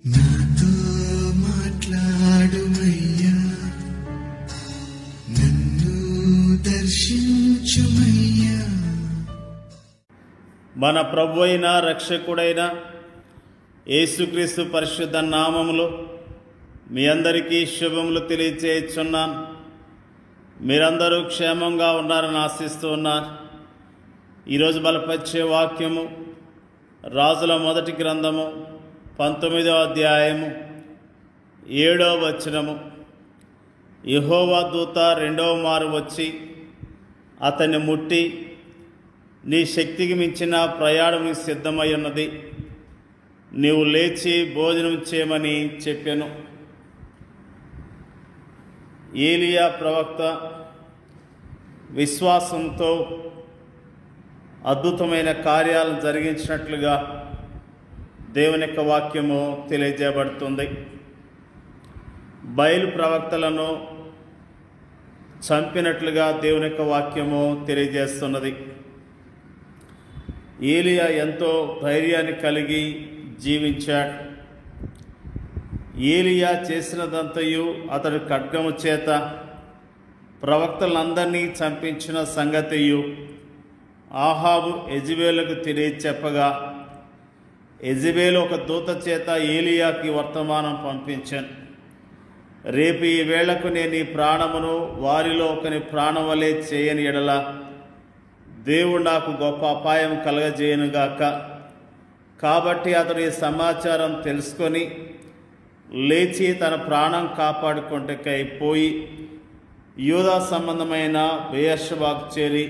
నాతో మాట్లాడుమయ్యా, నన్ను దర్శించుమయ్యా. మన ప్రభువైన రక్షకుడైన యేసుక్రీస్తు పరిశుద్ధ నామములో మీ అందరికీ శుభములు తెలియచేస్తున్నాను. మీరందరూ క్షేమంగా ఉన్నారని ఆశిస్తూ ఉన్నారు. ఈరోజు బలపరిచే వాక్యము రాజుల మొదటి గ్రంథము 19వ అధ్యాయము 7వ వచనము. యెహోవా దూత రెండవ మారు వచ్చి అతన్ని ముట్టి, నీ శక్తికి మించిన ప్రయాణం సిద్ధమై ఉన్నది, నీవు లేచి భోజనం చేయమని చెప్పాను. ఏలియా ప్రవక్త విశ్వాసంతో అద్భుతమైన కార్యాలను జరిగించినట్లుగా దేవుని యొక్క వాక్యము తెలియజేయబడుతుంది. బయలు ప్రవక్తలను చంపినట్లుగా దేవుని యొక్క వాక్యము తెలియజేస్తున్నది. ఏలియా ఎంతో ధైర్యాన్ని కలిగి జీవించాడు. ఏలియా చేసినదంతయు అతడు ఖడ్గము చేత ప్రవక్తలందరినీ చంపించిన సంగతియు ఆహాబు యెజెబెలుకు తెలియచెప్పగా, యెజెబెలు ఒక దూత చేత ఏలియాకి వర్తమానం పంపించాను. రేపు ఈ వేళకు నేను ఈ ప్రాణమును వారిలో ఒకని ప్రాణం వలె చేయని ఎడల దేవుడు నాకు గొప్ప అపాయం కలగజేయనుగాక. కాబట్టి అతడు ఈ సమాచారం తెలుసుకొని లేచి తన ప్రాణం కాపాడుకుంటకై పోయి యూదా సంబంధమైన బెయేర్షెబాకు చేరి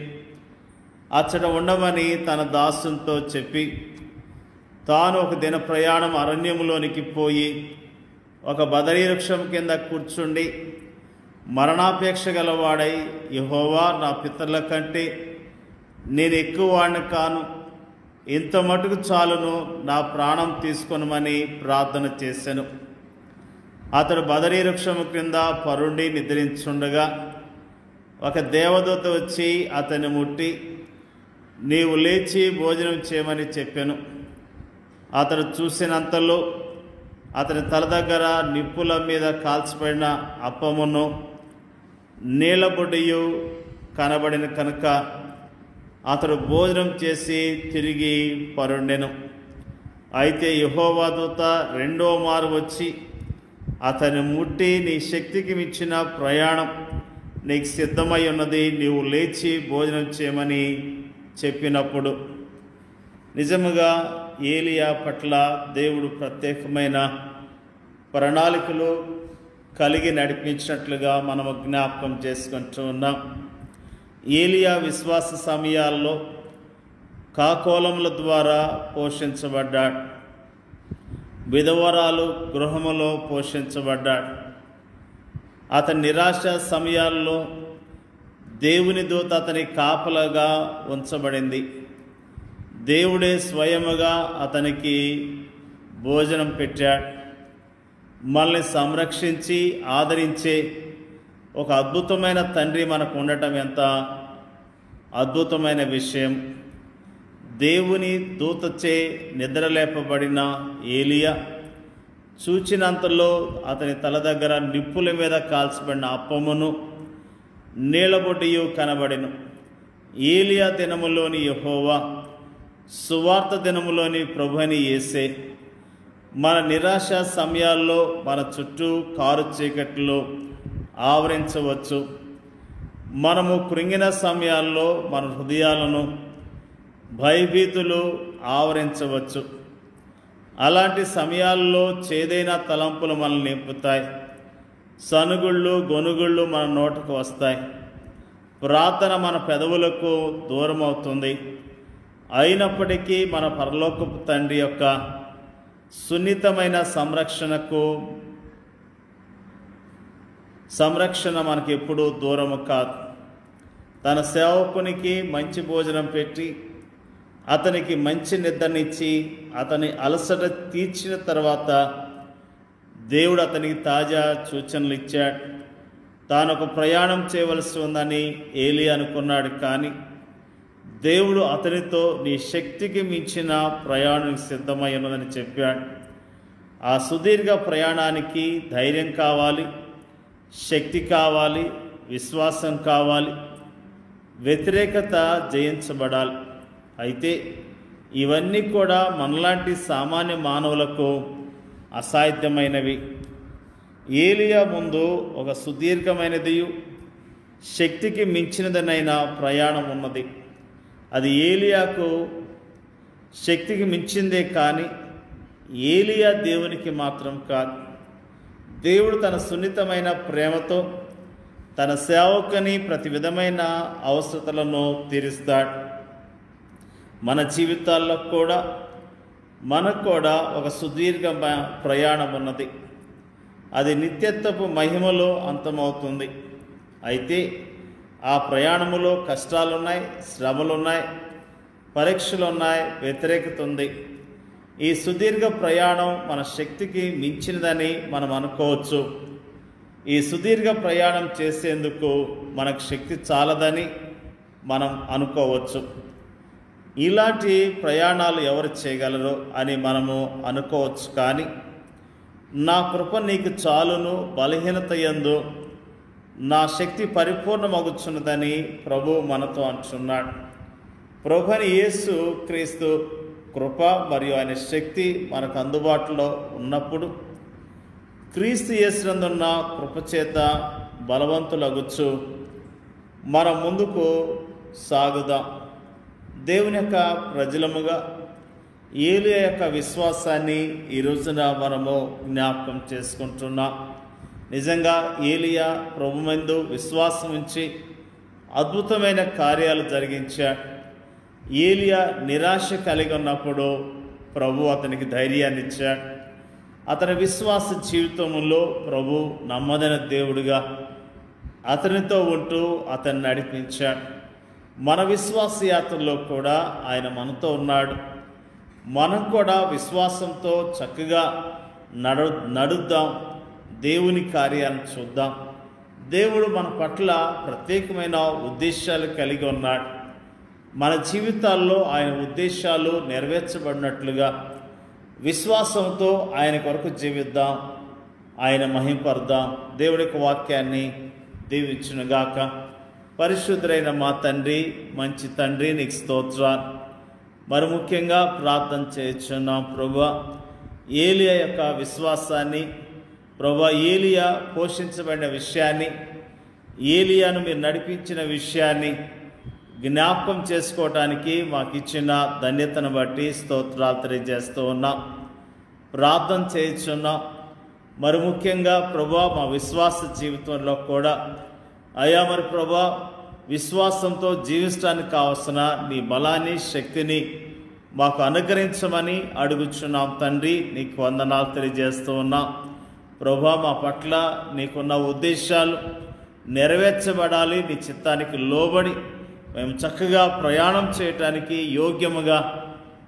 అచ్చట ఉండమని తన దాసునితో చెప్పి, తాను ఒక దిన ప్రయాణం అరణ్యములోనికి పోయి ఒక బదరీ వృక్షం కింద కూర్చుండి మరణాపేక్ష గలవాడై, యెహోవా, నా పితరుల కంటే నేను ఎక్కువ వాడిని కాను, ఇంత మటుకు చాలును, నా ప్రాణం తీసుకొనమని ప్రార్థన చేశాను. అతడు బదరీ వృక్షము క్రింద పరుండి నిద్రించుండగా ఒక దేవదూత వచ్చి అతన్ని ముట్టి, నీవు లేచి భోజనం చేయమని చెప్పాను. అతడు చూసినంతలో అతని తల దగ్గర నిప్పుల మీద కాల్చిపడిన అప్పమును నీళ్ళబొడ్డియు కనబడిన కనుక అతడు భోజనం చేసి తిరిగి పరుండెను. అయితే యెహోవా దూత రెండో మారు వచ్చి అతన్ని ముట్టి, నీ శక్తికి మించిన ప్రయాణం నీకు సిద్ధమై ఉన్నది, నీవు లేచి భోజనం చేయమని చెప్పినప్పుడు నిజముగా ఏలియా పట్ల దేవుడు ప్రత్యేకమైన ప్రణాళికలు కలిగి నడిపించినట్లుగా మనము జ్ఞాపకం చేసుకుంటూ ఉన్నాం. ఏలియా విశ్వాస సమయాల్లో కాకోలముల ద్వారా పోషించబడ్డాడు. విధవరాలు గృహములో పోషించబడ్డాడు. అతని నిరాశ సమయాల్లో దేవుని దూత అతని కాపలాగా ఉంచబడింది. దేవుడే స్వయముగా అతనికి భోజనం పెట్టాడు. మనల్ని సంరక్షించి ఆదరించే ఒక అద్భుతమైన తండ్రి మనకు ఉండటం ఎంత అద్భుతమైన విషయం. దేవుని దూతచే నిద్రలేపబడిన ఏలియా చూచినంతలో అతని తల దగ్గర నిప్పుల మీద కాల్చబడిన అప్పమును నీళ్ళబొడ్డియు కనబడెను. ఏలియా దినములోని యెహోవా, సువార్త దినములోని ప్రభుని యేసే మన నిరాశ సమయాల్లో మన చుట్టూ కారు చీకట్లో ఆవరించవచ్చు. మనము కృంగిన సమయాల్లో మన హృదయాలను భయభీతులు ఆవరించవచ్చు. అలాంటి సమయాల్లో చేదైన తలంపులు మనల్ని నింపుతాయి. సనుగుళ్ళు గొనుగుళ్ళు మన నోటకు వస్తాయి. ప్రార్థన మన పెదవులకు దూరం అవుతుంది. అయినప్పటికీ మన పరలోకపు తండ్రి యొక్క సున్నితమైన సంరక్షణ మనకి ఎప్పుడూ దూరము కాదు. తన సేవకునికి మంచి భోజనం పెట్టి అతనికి మంచి నిద్రనిచ్చి అతని అలసట తీర్చిన తర్వాత దేవుడు అతనికి తాజా సూచనలు ఇచ్చాడు. తాను ఒక ప్రయాణం చేయవలసి ఉందని ఏలియా అనుకున్నాడు. కానీ దేవుడు అతనితో నీ శక్తికి మించిన ప్రయాణం సిద్ధమై ఉన్నదని చెప్పాడు. ఆ సుదీర్ఘ ప్రయాణానికి ధైర్యం కావాలి, శక్తి కావాలి, విశ్వాసం కావాలి, వ్యతిరేకత జయించబడాలి. అయితే ఇవన్నీ కూడా మనలాంటి సామాన్య మానవులకు అసాధ్యమైనవి. ఏలియా ముందు ఒక సుదీర్ఘమైనది, శక్తికి మించినదనైన ప్రయాణం ఉన్నది. అది ఏలియాకు శక్తికి మించిందే కానీ ఏలియా దేవునికి మాత్రం కాదు. దేవుడు తన సున్నితమైన ప్రేమతో తన సేవకుని ప్రతి విధమైన అవసరతలను తీరుస్తాడు. మన జీవితాల్లో కూడా మనకు కూడా ఒక సుదీర్ఘ ప్రయాణం ఉన్నది. అది నిత్యత్వపు మహిమలో అంతమవుతుంది. అయితే ఆ ప్రయాణములో కష్టాలున్నాయి, శ్రమలున్నాయి, పరీక్షలున్నాయి, వ్యతిరేకత ఉంది. ఈ సుదీర్ఘ ప్రయాణం మన శక్తికి మించినదని మనం అనుకోవచ్చు. ఈ సుదీర్ఘ ప్రయాణం చేసేందుకు మనకు శక్తి చాలదని మనం అనుకోవచ్చు. ఇలాంటి ప్రయాణాలు ఎవరు చేయగలరు అని మనము అనుకోవచ్చు. కానీ నా కృప నీకు చాలును, బలహీనత యందు నా శక్తి పరిపూర్ణమగుచున్నదని ప్రభు మనతో అంటున్నాడు. ప్రభుని యేసు క్రీస్తు కృప మరియు ఆయన శక్తి మనకు అందుబాటులో ఉన్నప్పుడు క్రీస్తు యేసునందున్న కృపచేత బలవంతులగుచ్చు మనం ముందుకు సాగుదాం. దేవుని యొక్క ప్రజలముగా ఏలియా యొక్క విశ్వాసాన్ని ఈ రోజున మనము జ్ఞాపకం చేసుకుంటున్నాం. నిజంగా ఏలియా ప్రభుమందు విశ్వాసం ఉంచి అద్భుతమైన కార్యాలు జరిగించాడు. ఏలియా నిరాశ కలిగి ఉన్నప్పుడు ప్రభు అతనికి ధైర్యాన్ని ఇచ్చాడు. అతని విశ్వాస జీవితంలో ప్రభు నమ్మదైన దేవుడిగా అతనితో ఉంటూ అతన్ని నడిపించాడు. మన విశ్వాస యాత్రలో కూడా ఆయన మనతో ఉన్నాడు. మనం కూడా విశ్వాసంతో చక్కగా నడుద్దాం, దేవుని కార్యాలను చూద్దాం. దేవుడు మన పట్ల ప్రత్యేకమైన ఉద్దేశాలు కలిగి ఉన్నాడు. మన జీవితాల్లో ఆయన ఉద్దేశాలు నెరవేర్చబడినట్లుగా విశ్వాసంతో ఆయన కొరకు జీవిద్దాం, ఆయన మహింపర్దాం. దేవుడి యొక్క వాక్యాన్ని దీవించునుగాక. పరిశుద్ధుడైన మా తండ్రి, మంచి తండ్రి, నీకు స్తోత్రాలు. మరి ముఖ్యంగా ప్రార్థన చేయుచున్నాం ప్రభువా, ఏలియా యొక్క విశ్వాసాన్ని, ప్రభువా ఏలియా పోషించబడిన విషయాన్ని, ఏలియాను మీరు నడిపించిన విషయాన్ని జ్ఞాపకం చేసుకోవటానికి మాకు ఇచ్చిన ధన్యతను బట్టి స్తోత్రాలు తెలియజేస్తూ ఉన్నాం, ప్రార్థన చేయుచున్నాం. మరి ముఖ్యంగా ప్రభువా మా విశ్వాస జీవితంలో కూడా అయా మరి ప్రభువా విశ్వాసంతో జీవించడానికి కావలసిన నీ బలాన్ని, శక్తిని మాకు అనుగ్రహించమని అడుగుచున్నాం తండ్రి. నీకు వందనాలు తెలియజేస్తూ ఉన్నాం ప్రభువా. మా పట్ల నీకున్న ఉద్దేశాలు నెరవేర్చబడాలి. నీ చిత్తానికి లోబడి మేము చక్కగా ప్రయాణం చేయటానికి, యోగ్యముగా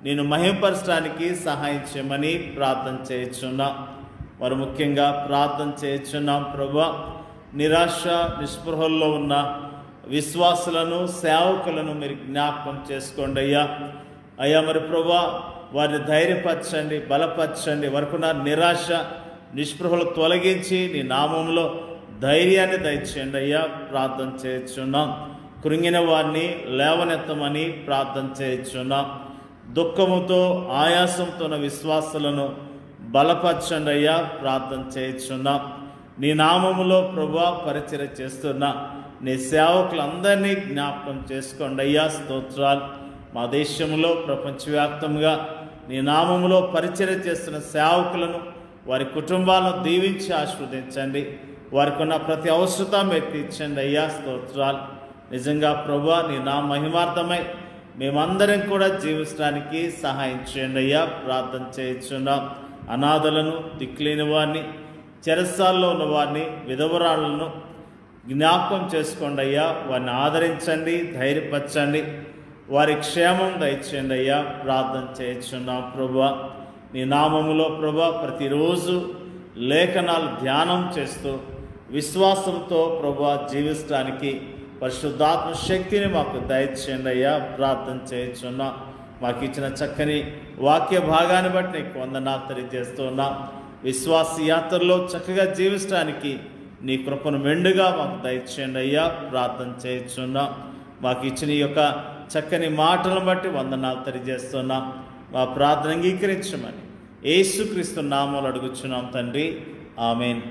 నేను మహింపరచడానికి సహాయం చేయమని ప్రార్థన చేయుచున్నాం. మరి ముఖ్యంగా ప్రార్థన చేయుచున్నాం ప్రభువా, నిరాశ నిస్పృహల్లో ఉన్న విశ్వాసులను, సేవకులను మీరు జ్ఞాపకం చేసుకోండి అయ్యా. అయ్యా మరి ప్రభువా వారిని ధైర్యపరచండి, బలపరచండి. వరకున్న నిరాశ నిస్పృహలు తొలగించి నీ నామంలో ధైర్యాన్ని దయచేయండి అయ్యా. ప్రార్థన చేయుచున్నాం. కృంగిన వారిని లేవనెత్తమని ప్రార్థన చేయుచున్నాం. దుఃఖముతో ఆయాసంతో ఉన్న విశ్వాసులను బలపరచండి అయ్యా. ప్రార్థన చేయుచున్నాం. నీ నామములో ప్రభువా పరిచర్య చేస్తున్నా నీ సేవకులందరినీ జ్ఞాపకం చేసుకోండి అయ్యా. స్తోత్రాలు. మా దేశంలో ప్రపంచవ్యాప్తంగా నీ నామములో పరిచర్య చేస్తున్న సేవకులను, వారి కుటుంబాలను దీవించి ఆశీర్వదించండి. వారికి ఉన్న ప్రతి అవసరత మీరు తీర్చండి అయ్యా. స్తోత్రాలు. నిజంగా ప్రభువా నీ నా మహిమార్థమై మేమందరం కూడా జీవించడానికి సహాయం చేయండి అయ్యా. ప్రార్థన చేయించున్నాం. అనాథలను, దిక్కులేని వారిని, చెరసాల్లో ఉన్న వారిని, విధవరాళ్లను జ్ఞాపకం చేసుకోండి అయ్యా. వారిని ఆదరించండి, ధైర్యపరచండి, వారి క్షేమం దయచేయండి అయ్యా. ప్రార్థన చేయించున్నాం ప్రభువా. నీ నామములో ప్రభువా ప్రతిరోజు లేఖనాలు ధ్యానం చేస్తూ విశ్వాసంతో ప్రభువా జీవించడానికి పరిశుద్ధాత్మ శక్తిని మాకు దయచేయండి అయ్యా. ప్రార్థన చేయించున్నాం. మాకు ఇచ్చిన చక్కని వాక్య భాగాన్ని బట్టి నీకు వందనాలు తెలియజేస్తున్నా. విశ్వాస యాత్రలో చక్కగా జీవించడానికి నీ కృపను మెండుగా మాకు దయచేయండి అయ్యా. ప్రార్థన చేయుచున్నాం. మాకు ఇచ్చిన ఈ యొక్క చక్కని మాటలను బట్టి వందనాలు తెలియజేస్తున్నాం. మా ప్రార్థన అంగీకరించమని యేసుక్రీస్తు నామములో అడుగుచున్నాం తండ్రి. ఆమేన్.